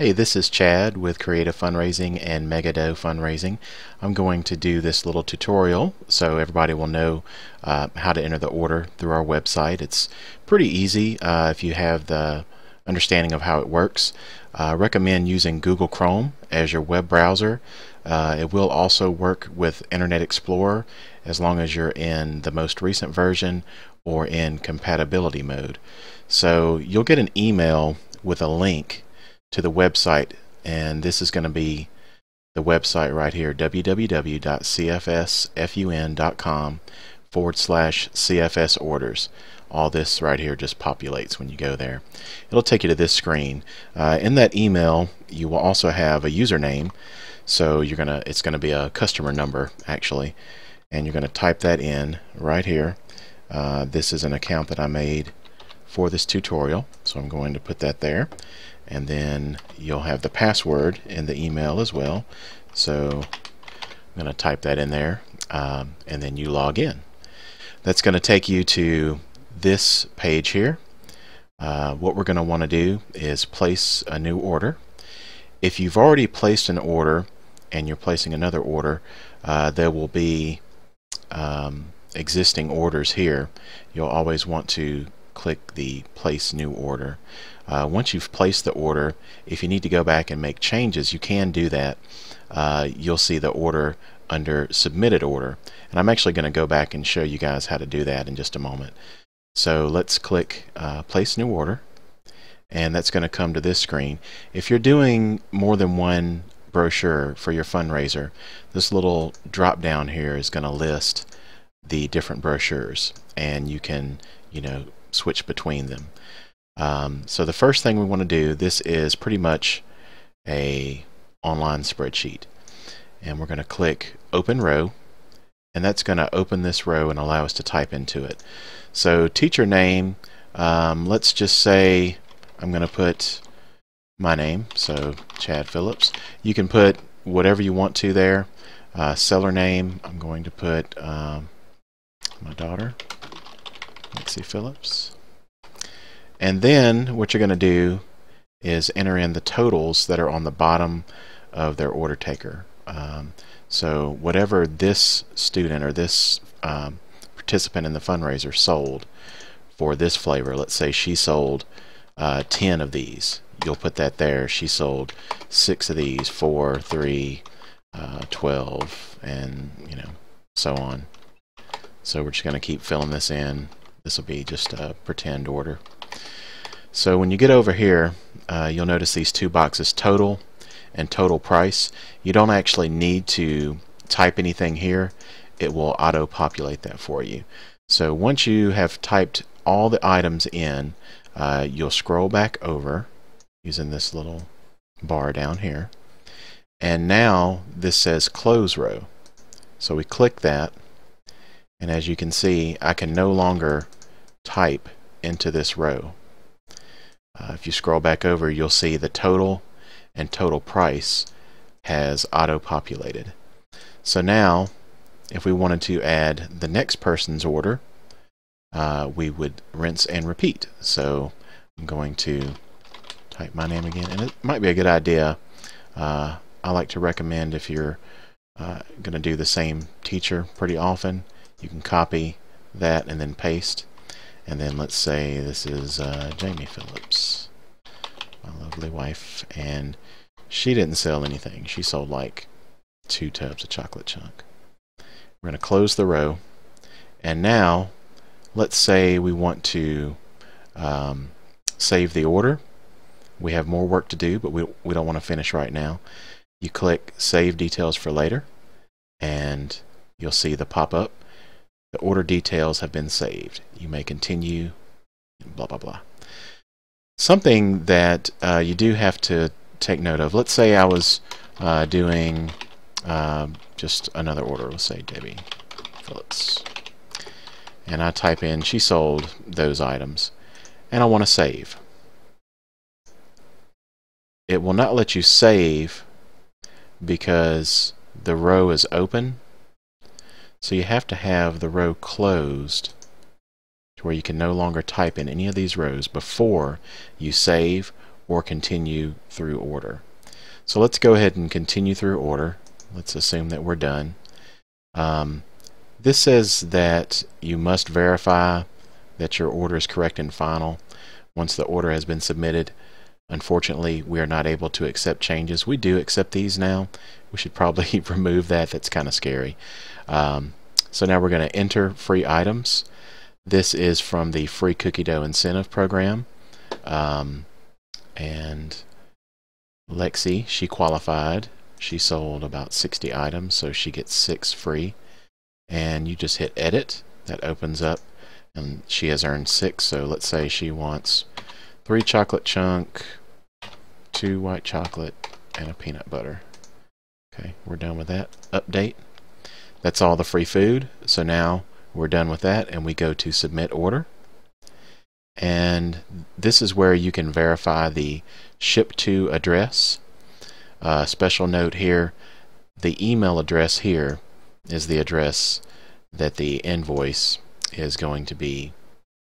Hey, this is Chad with Creative Fundraising and Megado Fundraising. I'm going to do this little tutorial so everybody will know how to enter the order through our website. It's pretty easy if you have the understanding of how it works. I recommend using Google Chrome as your web browser. It will also work with Internet Explorer as long as you're in the most recent version or in compatibility mode. So you'll get an email with a link to the website, and this is going to be the website right here, www.cfsfun.com/CFS orders. All this right here just populates when you go there. It'll take you to this screen. In that email you will also have a username, so it's gonna be a customer number actually, and you're gonna type that in right here. This is an account that I made for this tutorial, so I'm going to put that there, and then you'll have the password in the email as well, so I'm going to type that in there, and then you log in. That's going to take you to this page here. What we're going to want to do is place a new order. If you've already placed an order and you're placing another order, there will be existing orders here. You'll always want to click the place new order. Once you've placed the order, if you need to go back and make changes, you can do that. You'll see the order under submitted order, and I'm actually going to go back and show you guys how to do that in just a moment. So let's click place new order, and that's going to come to this screen. If you're doing more than one brochure for your fundraiser, this little drop down here is going to list the different brochures, and you can switch between them. So the first thing we want to do, this is pretty much a online spreadsheet, and we're going to click open row, and that's going to open this row and allow us to type into it. So teacher name, let's just say I'm going to put my name, so Chad Phillips. You can put whatever you want to there. Seller name, I'm going to put my daughter, Lexi Phillips. And then what you're going to do is enter in the totals that are on the bottom of their order taker. So whatever this student or this participant in the fundraiser sold for this flavor, let's say she sold 10 of these, you'll put that there. She sold 6 of these, 4, 3, 12, and so on. So we're just going to keep filling this in. This will be just a pretend order. So when you get over here, you'll notice these two boxes, total and total price. You don't actually need to type anything here. It will auto-populate that for you. So once you have typed all the items in, you'll scroll back over using this little bar down here. And now this says close row. So we click that, and as you can see, I can no longer type into this row. If you scroll back over, you'll see the total and total price has auto-populated. So now, if we wanted to add the next person's order, we would rinse and repeat. So I'm going to type my name again, and it might be a good idea. I like to recommend, if you're going to do the same teacher pretty often, you can copy that and then paste. And then let's say this is Jamie Phillips, my lovely wife, and she didn't sell anything. She sold like 2 tubs of chocolate chunk. We're going to close the row, and now let's say we want to save the order. We have more work to do, but we don't want to finish right now. You click Save Details for Later, and you'll see the pop-up. The order details have been saved. You may continue, blah, blah, blah. Something that you do have to take note of. Let's say I was doing just another order. Let's say Debbie Phillips. And I type in, she sold those items. And I want to save. It will not let you save because the row is open. So you have to have the row closed to where you can no longer type in any of these rows before you save or continue through order. So let's go ahead and continue through order. Let's assume that we're done. This says that you must verify that your order is correct and final once the order has been submitted. Unfortunately, we are not able to accept changes. We do accept these now. We should probably remove that. That's kind of scary. So now we're going to enter free items. This is from the free cookie dough incentive program. And Lexi, she qualified. She sold about 60 items, so she gets 6 free. And you just hit edit. That opens up, and she has earned 6. So let's say she wants 3 chocolate chunk, 2 white chocolate, and a peanut butter. Okay, we're done with that. Update. That's all the free food. So now we're done with that, and we go to submit order. And this is where you can verify the ship to address. Special note here, the email address here is the address that the invoice is going to be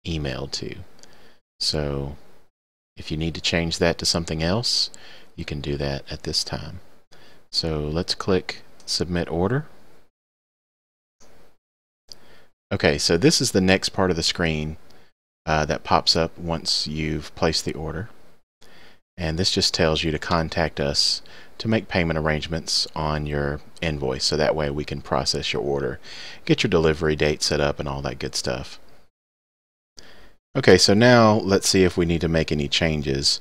emailed to. So if you need to change that to something else, you can do that at this time. So let's click submit order. Okay, so this is the next part of the screen that pops up once you've placed the order. And this just tells you to contact us to make payment arrangements on your invoice, so that way we can process your order, get your delivery date set up, and all that good stuff. Okay, so now let's see if we need to make any changes.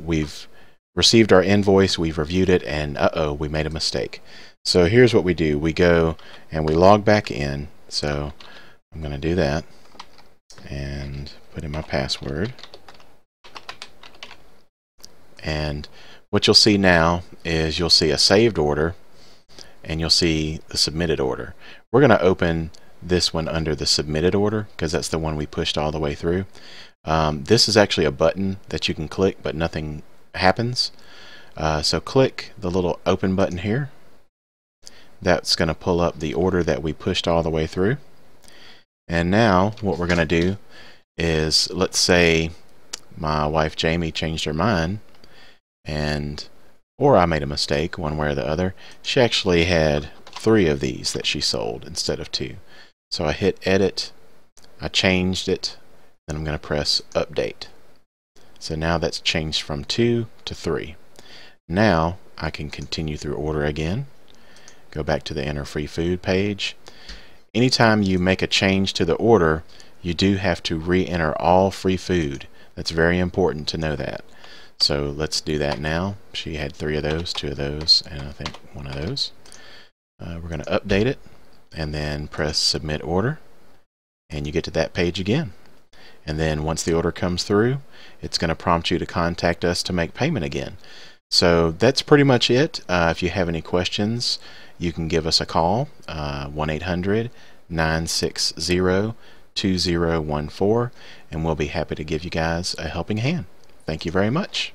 We've received our invoice, we've reviewed it, and we made a mistake. So here's what we do. We go and we log back in. So I'm going to do that and put in my password. And what you'll see now is you'll see a saved order and you'll see the submitted order. We're going to open this one under the submitted order because that's the one we pushed all the way through. This is actually a button that you can click, but nothing happens. So click the little open button here. That's going to pull up the order that we pushed all the way through. And now what we're going to do is, let's say my wife Jamie changed her mind, or I made a mistake one way or the other. She actually had 3 of these that she sold instead of 2. So I hit edit, I changed it, then I'm going to press update. So now that's changed from 2 to 3. Now I can continue through order again. Go back to the enter free food page. Anytime you make a change to the order, you do have to re-enter all free food. That's very important to know that. So let's do that now. She had 3 of those, 2 of those, and I think 1 of those. We're going to update it and then press submit order, and you get to that page again. And then once the order comes through, it's going to prompt you to contact us to make payment again. So that's pretty much it. If you have any questions, you can give us a call, 1-800-960-2014, and we'll be happy to give you guys a helping hand. Thank you very much.